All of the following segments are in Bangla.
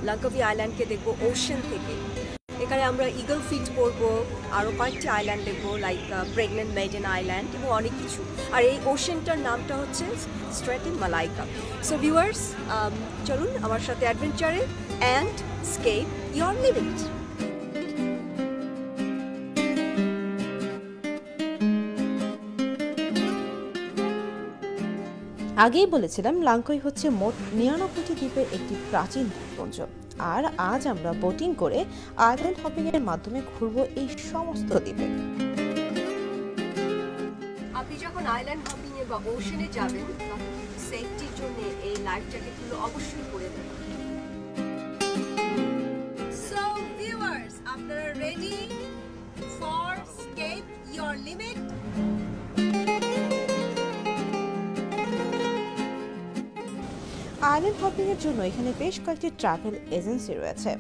লাঙ্কাভি আইল্যান্ডকে দেখবো ওশেন থেকে। এখানে আমরা ইগল ফিট করবো, আরও কয়েকটি আইল্যান্ড দেখবো, লাইক প্রেগনেন্ট মেইডেন আইল্যান্ড এবং অনেক কিছু। আর এই ওশেনটার নামটা হচ্ছে straight in Malaika. So viewers, চলুন আমার সাথে অ্যাডভেঞ্চারে অ্যান্ড স্কেপ ইয়োর লিমিট। আগেই বলেছিলাম লাঙ্কই হচ্ছে মোট ৯৯টি দ্বীপের একটি প্রাচীন দ্বীপপুঞ্জ। আর আজ আমরা বোটিং করে আইল্যান্ড হপিং এর মাধ্যমে ঘুরবো এই সমস্ত দ্বীপে। আপনি যখন আইল্যান্ড হপিং এ বা ওশেনে যাবেন তখন সেফটির জন্য এই লাইফ জ্যাকেটগুলো অবশ্যই পরে দেবেন। সো ভিউয়ার্স, আপনারা ready for escape your limit? Island hopping এর জন্য এখানে বেশ কয়েকটি ট্রাভেল এজেন্সি রয়েছে।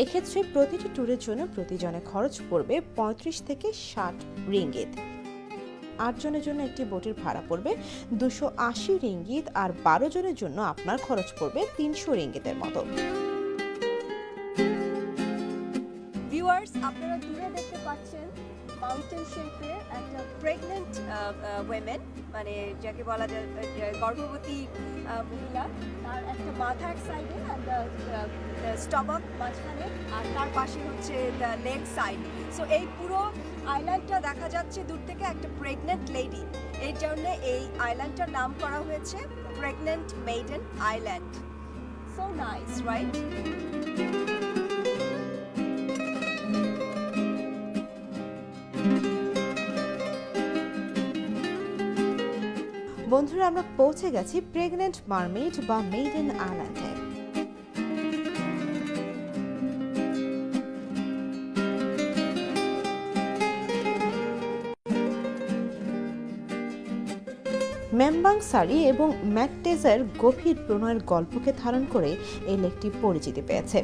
এক্ষেত্রে প্রতিটি ট্যুরের জন্য প্রতিজনে খরচ পড়বে ৩৫ থেকে ৬০ রিঙ্গিত। ৮ জনের জন্য একটি বোটের ভাড়া পড়বে ২৮০ রিঙ্গিত, আর ১২ জনের জন্য আপনার খরচ পড়বে ৩০০ রিঙ্গিতের মতো। ভিউয়ার্স, আপনারা দূরে দেখতে পাচ্ছেন মাউন্টেন শেপের একটা প্রেগনেন্ট ওয়েমেন, মানে যাকে বলা যায় গর্ভবতী মহিলা। তার একটা মাথা এক সাইডে আর স্টমাক মাঝখানে, আর তার পাশে হচ্ছে দ্য লেগ সাইড। সো এই পুরো আইল্যান্ডটা দেখা যাচ্ছে দূর থেকে একটা প্রেগনেন্ট লেডি। এই জন্য এই আইল্যান্ডটার নাম করা হয়েছে pregnant maiden island. So nice, right? বন্ধুরা, আমরা পৌঁছে গেছি প্রেগনেন্ট মারমেইড বা মেইডেন আইল্যান্ডে। মেমবাং সারি এবং ম্যাকটেজার গভীর প্রণয়ের গল্পকে ধারণ করে এই লেকটি পরিচিতি পেয়েছে।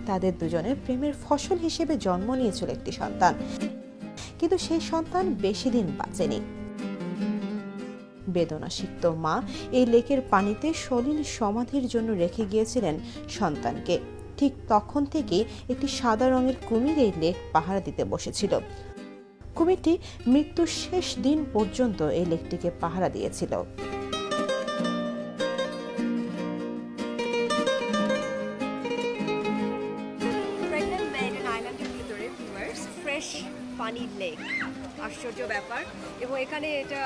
তাদের দুজনের প্রেমের ফসল হিসেবে জন্ম নিয়েছিল একটি সন্তান, কিন্তু সেই সন্তান বেশি দিন বাঁচেনি। বেদনাসিক্ত মা এই লেকের পানিতে সলিল সমাধির জন্য রেখে গিয়েছিলেন সন্তানকে। ঠিক তখন থেকে একটি সাদা রঙের কুমির এই লেক পাহারা দিতে বসেছিল। কুমিরটি মৃত্যুর শেষ দিন পর্যন্ত এই লেকটিকে পাহারা দিয়েছিল। প্রেগনেন্ট মেইডেন আইল্যান্ডের ভিতরে ফ্রেশ পানির লেক, আশ্চর্য ব্যাপার। এবং এখানে এটা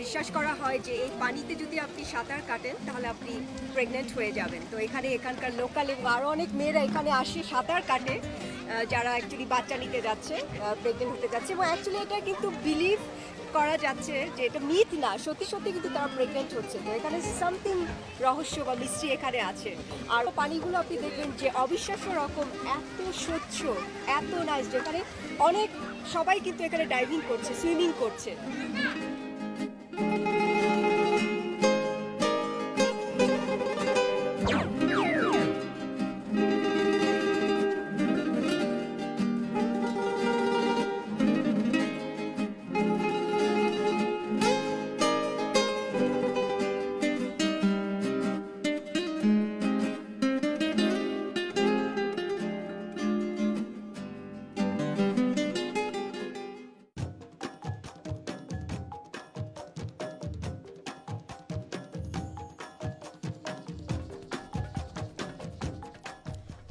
বিশ্বাস করা হয় যে এই পানিতে যদি আপনি সাঁতার কাটেন তাহলে আপনি প্রেগনেন্ট হয়ে যাবেন। তো এখানকার লোকাল এবং আরও অনেক মেয়েরা এখানে আসে সাঁতার কাটে, যারা অ্যাকচুয়ালি বাচ্চা নিতে যাচ্ছে, প্রেগনেন্ট হতে যাচ্ছে। এবং অ্যাকচুয়ালি এটা কিন্তু বিলিভ করা যাচ্ছে যে এটা মিথ না, সত্যি সত্যি কিন্তু তারা প্রেগনেন্ট হচ্ছে। তো এখানে সামথিং রহস্য বা মিস্ট্রি এখানে আছে। আর পানিগুলো আপনি দেখবেন যে অবিশ্বাস্য রকম এত স্বচ্ছ, এত নাইস, যেখানে অনেক সবাই কিন্তু এখানে ডাইভিং করছে, সুইমিং করছে।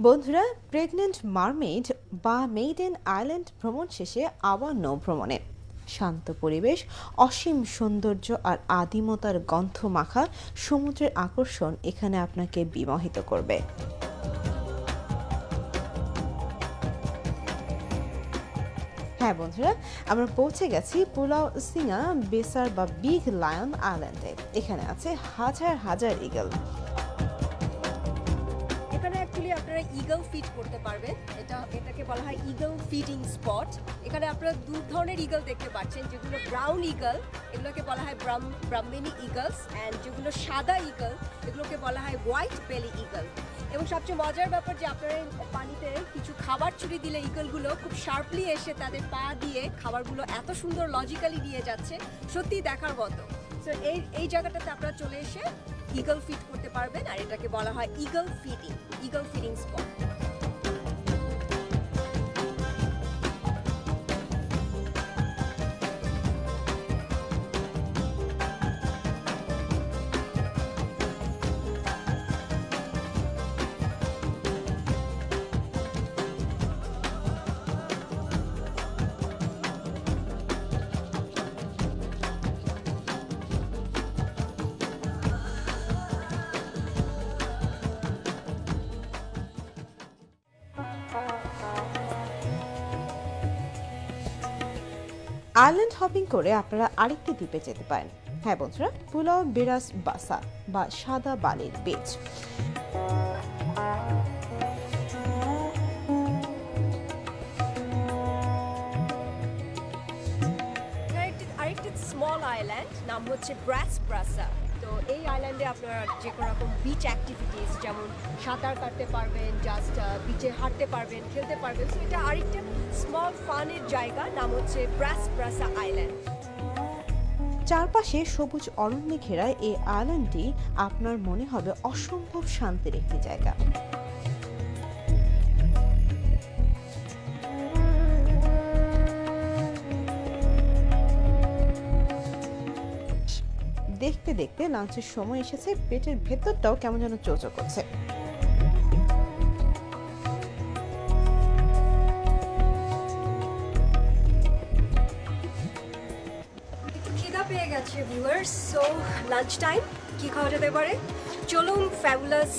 বন্ধুরা, প্রেগনেন্ট মারমেইড বা মেইডেন আইল্যান্ড ভ্রমণ শেষে আবার নৌ ভ্রমণে। শান্ত পরিবেশ, অসীম সৌন্দর্য আর আদিমতার গন্ধ মাখা সমুদ্রের আকর্ষণ এখানে আপনাকে বিমোহিত করবে। হ্যাঁ বন্ধুরা, আমরা পৌঁছে গেছি পুলাও সিঙ্গা বেসার বা বিগ লায়ন আইল্যান্ডে। এখানে আছে হাজার হাজার ইগল। আপনারা ইগল ফিড করতে পারবেন। এটাকে বলা হয় ইগল ফিডিং স্পট। এখানে আপনারা দু ধরনের ইগল দেখতে পাচ্ছেন, যেগুলো ব্রাউন ইগল এগুলোকে বলা হয় ব্রাহ্মণী ইগলস, অ্যান্ড যেগুলো সাদা ইগল এগুলোকে বলা হয় হোয়াইট বেলি ইগল। এবং সবচেয়ে মজার ব্যাপার যে আপনারা পানিতে কিছু খাবার ছুড়ে দিলে ইগলগুলো খুব শার্পলি এসে তাদের পা দিয়ে খাবারগুলো এত সুন্দর লজিক্যালি নিয়ে যাচ্ছে, সত্যি দেখার মতো। সো এই জায়গাটাতে আপনারা চলে এসে ইগল ফিড করতে পারবেন, আর এটাকে বলা হয় eagle feeding spot. Island hopping করে আপনারা আরেকটি দ্বীপে যেতে পারেন। হ্যাঁ বন্ধুরা, পুলাও বিরাস বাসা বা সাদা বালির বিচ। আরেকটি স্মল আইল্যান্ড, নাম হচ্ছে ব্রাস ব্রাসা। তো এই আইল্যান্ডে আপনারা যে কোনো রকম বিচ অ্যাক্টিভিটিস, যেমন সাঁতার কাটতে পারবেন, জাস্ট বিচে হাঁটতে পারবেন, খেলতে পারবেন। তো এটা আরেকটা স্মল ফানের জায়গা, নাম হচ্ছে ব্রাস ব্রাসা আইল্যান্ড। চারপাশে সবুজ অরণ্যে ঘেরা এই আইল্যান্ডটি আপনার মনে হবে অসম্ভব শান্তির একটি জায়গা। দেখতে দেখতে লাঞ্চের সময় এসেছে, পেটের ভেতরটাও কেমন যেন চোচো করছে। খিদা পেয়ে গেছে ভিউয়ার্স, সো লাঞ্চ টাইম। কি খাওয়া যেতে পারে? চলুন ফ্যাবুলাস